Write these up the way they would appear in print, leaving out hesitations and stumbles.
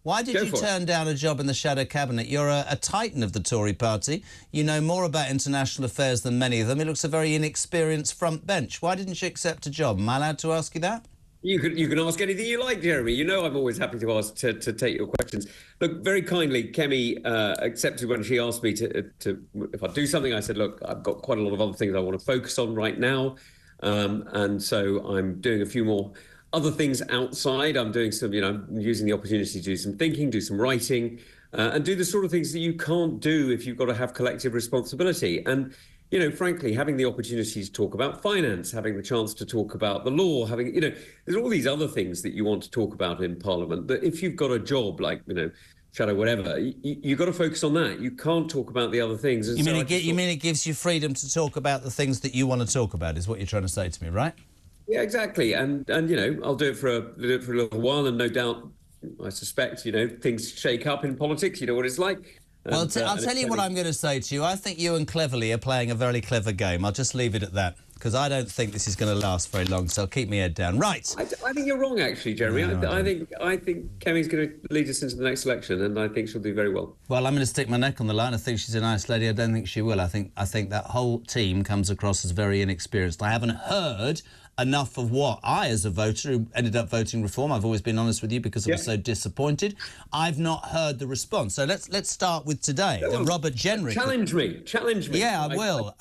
Why did you turn down a job in the shadow cabinet? You're a titan of the Tory party. You know more about international affairs than many of them. It looks a very inexperienced front bench. Why didn't you accept a job? Am I allowed to ask you that? You can ask anything you like, Jeremy. You know I'm always happy to ask to take your questions. Look, very kindly, Kemi accepted when she asked me to if I do something. I said, look, I've got quite a lot of other things I want to focus on right now, and so I'm doing a few more other things outside. I'm doing some, using the opportunity to do some thinking, do some writing, and do the sort of things that you can't do if you've got to have collective responsibility. And frankly, having the opportunity to talk about finance, having the chance to talk about the law, there's all these other things that you want to talk about in Parliament that if you've got a job like, shadow whatever, you've got to focus on that. You can't talk about the other things. And you mean it gives you freedom to talk about the things that you want to talk about, is what you're trying to say to me, right? Yeah, exactly. And I'll do it for a little while, and no doubt, I suspect, things shake up in politics. You know what it's like. Well, I'll tell you what I'm going to say to you. I think you and Cleverly are playing a very clever game. I'll just leave it at that, because I don't think this is going to last very long, so I'll keep my head down. Right. I think you're wrong, actually, Jeremy. No, I think Kemi's going to lead us into the next election, and I think she'll do very well. Well, I'm going to stick my neck on the line. I think she's a nice lady. I don't think she will. I think that whole team comes across as very inexperienced. I haven't heard enough of what I, as a voter who ended up voting Reform, I've always been honest with you because I was so disappointed, I've not heard the response. So let's start with today. The Robert Jenrick. Challenge me. Yeah, I will.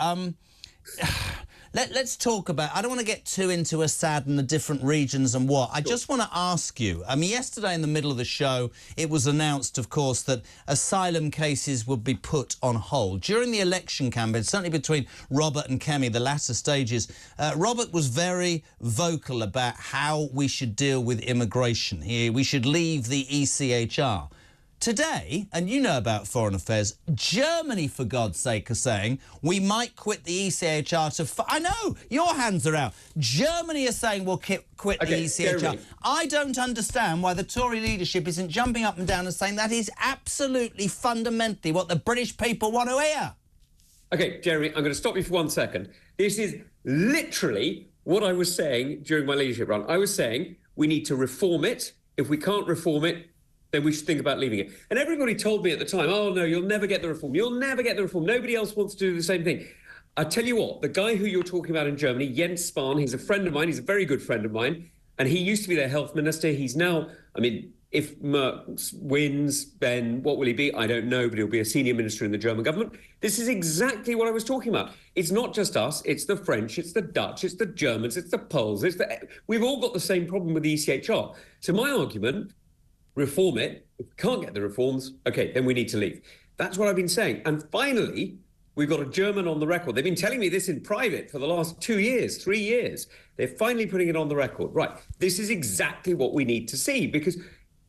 Let's talk about... I don't want to get too into Assad and the different regions and what. I just want to ask you... I mean, yesterday in the middle of the show, it was announced, of course, that asylum cases would be put on hold. During the election campaign, certainly between Robert and Kemi, the latter stages, Robert was very vocal about how we should deal with immigration here. We should leave the ECHR. Today, and you know about foreign affairs, Germany, for God's sake, are saying we might quit the ECHR to... I know, your hands are out. Germany are saying we'll quit the ECHR. Jeremy. I don't understand why the Tory leadership isn't jumping up and down and saying that is absolutely fundamentally what the British people want to hear. OK, Jeremy, I'm going to stop you for 1 second. This is literally what I was saying during my leadership run. I was saying we need to reform it. If we can't reform it, then we should think about leaving it. And everybody told me at the time, oh, no, you'll never get the reform. You'll never get the reform. Nobody else wants to do the same thing. I tell you what, the guy who you're talking about in Germany, Jens Spahn, he's a friend of mine. He's a very good friend of mine. And he used to be their health minister. He's now, I mean, if Merz wins, then what will he be? I don't know, but he'll be a senior minister in the German government. This is exactly what I was talking about. It's not just us. It's the French. It's the Dutch. It's the Germans. It's the Poles. We've all got the same problem with the ECHR. So my argument... reform it. If we can't get the reforms, OK, then we need to leave. That's what I've been saying. And finally, we've got a German on the record. They've been telling me this in private for the last 2 years, 3 years. They're finally putting it on the record. Right, this is exactly what we need to see, because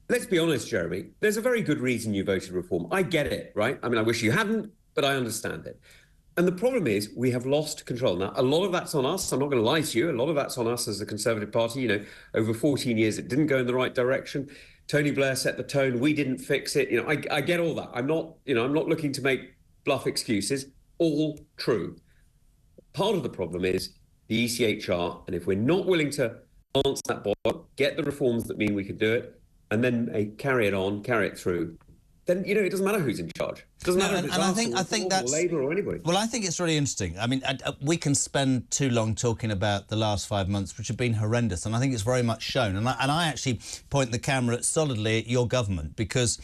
let's be honest, Jeremy, there's a very good reason you voted Reform. I get it, right? I mean, I wish you hadn't, but I understand it. And the problem is we have lost control. Now, a lot of that's on us. I'm not going to lie to you. A lot of that's on us as the Conservative Party. Over 14 years, it didn't go in the right direction. Tony Blair set the tone. We didn't fix it. I get all that. I'm not looking to make bluff excuses. All true. Part of the problem is the ECHR. And if we're not willing to answer that board, get the reforms that mean we could do it, and then carry it through, then, it doesn't matter who's in charge. It doesn't matter if it's us, I think that's Labour or anybody. Well, I think it's really interesting. I mean, we can spend too long talking about the last 5 months, which have been horrendous, and I think it's very much shown. And I actually point the camera solidly at your government, because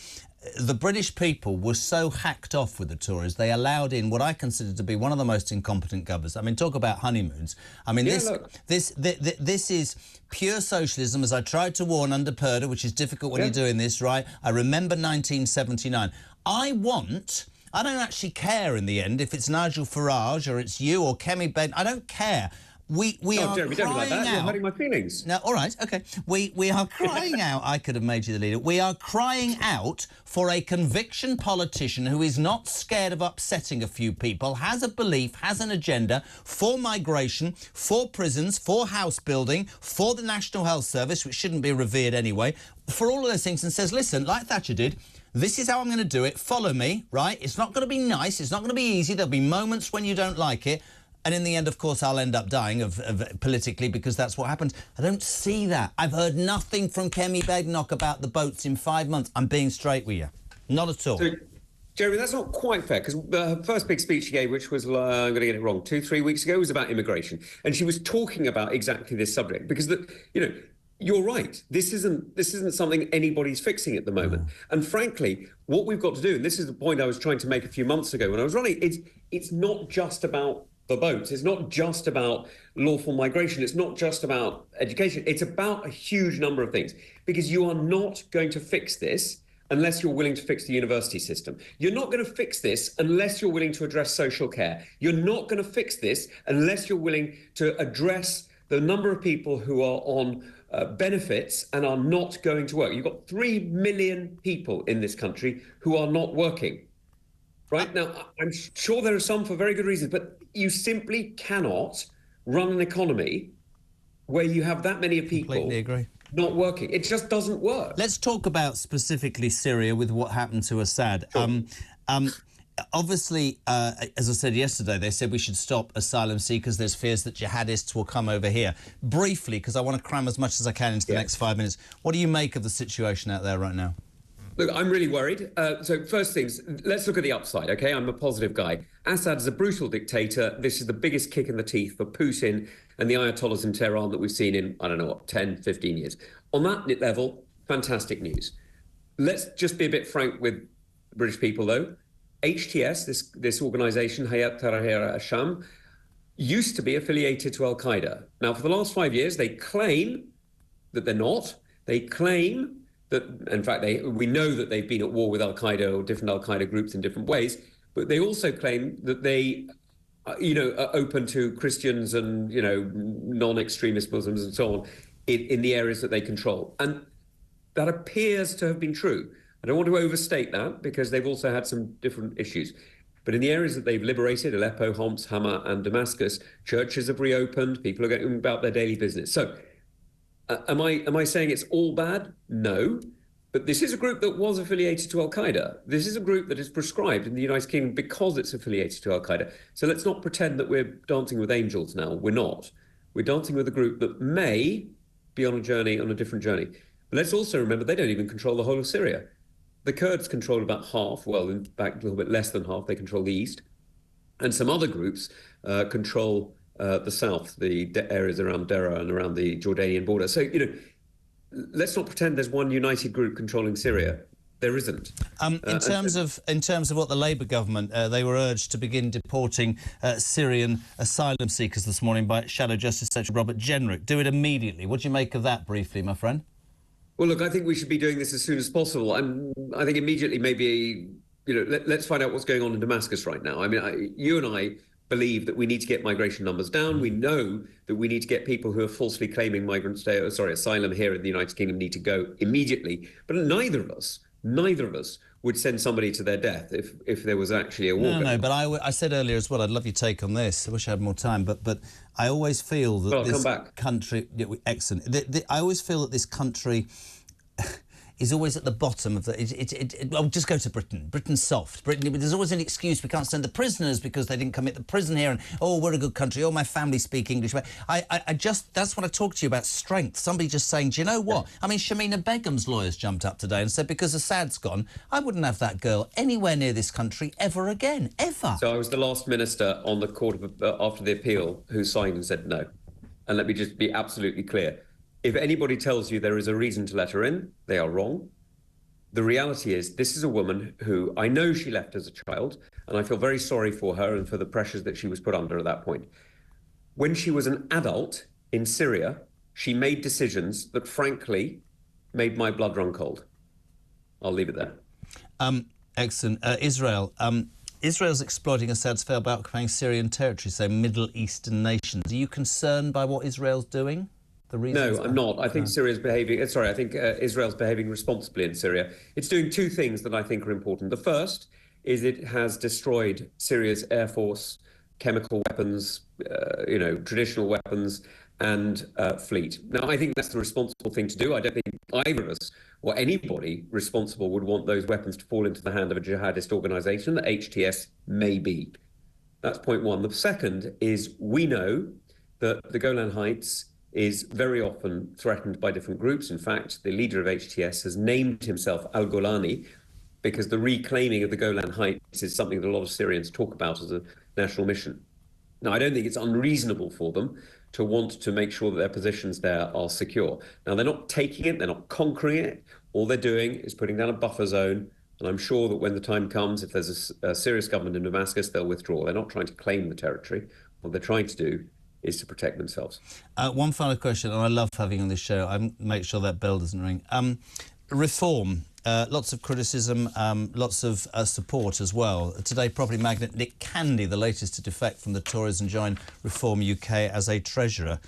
the British people were so hacked off with the Tories, they allowed in what I consider to be one of the most incompetent governors. I mean, talk about honeymoons. I mean, this is pure socialism, as I tried to warn under Purdah, which is difficult when you're doing this, right? I remember 1979. I don't actually care in the end if it's Nigel Farage or it's you or Kemi Ben. I don't care. We are Jeremy, don't be like that. You're hurting my feelings. No, all right, OK. We are crying out. I could have made you the leader. We are crying out for a conviction politician who is not scared of upsetting a few people, has a belief, has an agenda for migration, for prisons, for house building, for the National Health Service, which shouldn't be revered anyway, for all of those things, and says, listen, like Thatcher did, this is how I'm going to do it. Follow me, right? It's not going to be nice. It's not going to be easy. There'll be moments when you don't like it. And in the end, of course, I'll end up dying of politically because that's what happens. I don't see that. I've heard nothing from Kemi Badenoch about the boats in 5 months. I'm being straight with you. Not at all. So, Jeremy, that's not quite fair, because the first big speech she gave, which was, I'm going to get it wrong, 2-3 weeks ago, was about immigration. And she was talking about exactly this subject, because, you're right. This isn't something anybody's fixing at the moment. And frankly, what we've got to do, and this is the point I was trying to make a few months ago when I was running, it's not just about the boats. It's not just about lawful migration. It's not just about education. It's about a huge number of things, because you are not going to fix this unless you're willing to fix the university system. You're not going to fix this unless you're willing to address social care. You're not going to fix this unless you're willing to address the number of people who are on benefits and are not going to work. You've got 3 million people in this country who are not working. Right now, I'm sure there are some for very good reasons, but you simply cannot run an economy where you have that many people Completely agree. Not working. It just doesn't work. Let's talk about specifically Syria with what happened to Assad. Sure. Obviously, as I said yesterday, they said we should stop asylum seekers. There's fears that jihadists will come over here. Briefly, because I want to cram as much as I can into the next 5 minutes, what do you make of the situation out there right now? Look, I'm really worried. So first things, let's look at the upside, OK? I'm a positive guy. Assad is a brutal dictator. This is the biggest kick in the teeth for Putin and the Ayatollahs in Tehran that we've seen in, 10, 15 years. On that level, fantastic news. Let's just be a bit frank with British people, though. HTS, this organisation, Hayat Tahrir al-Sham, used to be affiliated to al-Qaeda. Now, for the last 5 years, they claim that they're not. They claim that, in fact, we know that they've been at war with al-Qaeda or different al-Qaeda groups in different ways, but they also claim that they, are open to Christians and, non-extremist Muslims and so on in the areas that they control. And that appears to have been true. I don't want to overstate that because they've also had some different issues. But in the areas that they've liberated, Aleppo, Homs, Hama and Damascus, churches have reopened, people are going about their daily business. So am I saying it's all bad? No. But this is a group that was affiliated to al-Qaeda. This is a group that is prescribed in the United Kingdom because it's affiliated to al-Qaeda. So let's not pretend that we're dancing with angels now. We're not. We're dancing with a group that may be on a different journey. But let's also remember they don't even control the whole of Syria. The Kurds control about half, well, in fact, a little bit less than half. They control the east. And some other groups control the south, the areas around Deraa and around the Jordanian border. So, let's not pretend there's one united group controlling Syria. There isn't. In terms of what the Labour government, they were urged to begin deporting Syrian asylum seekers this morning by Shadow Justice Secretary Robert Jenrick. Do it immediately. What do you make of that briefly, my friend? Well, look, I think we should be doing this as soon as possible. I think immediately maybe, let's find out what's going on in Damascus right now. I mean, you and I believe that we need to get migration numbers down. We know that we need to get people who are falsely claiming asylum here in the United Kingdom need to go immediately. But neither of us would send somebody to their death if there was actually a war. No, but I said earlier as well, I'd love your take on this. I wish I had more time, but I always feel that this country... Excellent. I always feel that this country is always at the bottom of the... I'll just go to Britain. Britain's soft. There's always an excuse. We can't send the prisoners because they didn't commit the prison here. And, we're a good country. My family speak English. That's what I talk to you about, strength. Somebody just saying, do you know what? I mean, Shamima Begum's lawyers jumped up today and said, because Assad's gone, I wouldn't have that girl anywhere near this country ever again. Ever. So I was the last minister on the court after the appeal who signed and said no. And let me just be absolutely clear. If anybody tells you there is a reason to let her in, they are wrong. The reality is this is a woman who I know she left as a child, and I feel very sorry for her and for the pressures that she was put under at that point. When she was an adult in Syria, she made decisions that, frankly, made my blood run cold. I'll leave it there. Excellent. Israel. Israel's exploiting Assad's failed by occupying Syrian territory, say Middle Eastern nations. Are you concerned by what Israel's doing? No, I'm not. I think Israel's behaving responsibly in Syria. It's doing two things that I think are important. The first is it has destroyed Syria's air force, chemical weapons, traditional weapons and fleet. Now, I think that's the responsible thing to do. I don't think either of us or anybody responsible would want those weapons to fall into the hand of a jihadist organisation that HTS may be. That's point one. The second is we know that the Golan Heights is very often threatened by different groups. In fact, the leader of HTS has named himself Al-Golani because the reclaiming of the Golan Heights is something that a lot of Syrians talk about as a national mission. Now, I don't think it's unreasonable for them to want to make sure that their positions there are secure. Now, they're not taking it, they're not conquering it. All they're doing is putting down a buffer zone. And I'm sure that when the time comes, if there's a serious government in Damascus, they'll withdraw. They're not trying to claim the territory. What they're trying to do is to protect themselves. One final question, and I love having you on this show. I make sure that bell doesn't ring. Reform. Lots of criticism, lots of support as well. Today, property magnate Nick Candy, the latest to defect from the Tories and join Reform UK as a treasurer.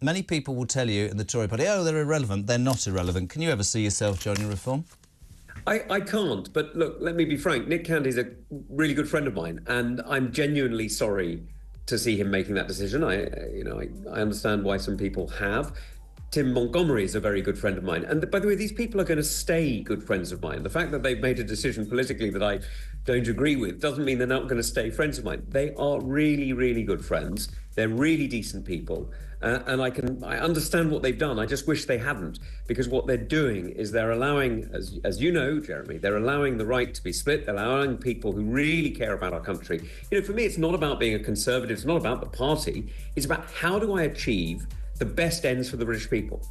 Many people will tell you in the Tory party, oh, they're irrelevant. They're not irrelevant. Can you ever see yourself joining Reform? I can't, but look, let me be frank. Nick Candy's a really good friend of mine, and I'm genuinely sorry to see him making that decision. I understand why some people have. Tim Montgomery is a very good friend of mine. And by the way, these people are going to stay good friends of mine. The fact that they've made a decision politically that I don't agree with doesn't mean they're not going to stay friends of mine. They are really, really good friends. They're really decent people. And I understand what they've done. I just wish they hadn't, because what they're doing is they're allowing, as you know, Jeremy, they're allowing the right to be split. They're allowing people who really care about our country. You know, for me, it's not about being a conservative. It's not about the party. It's about how do I achieve the best ends for the British people.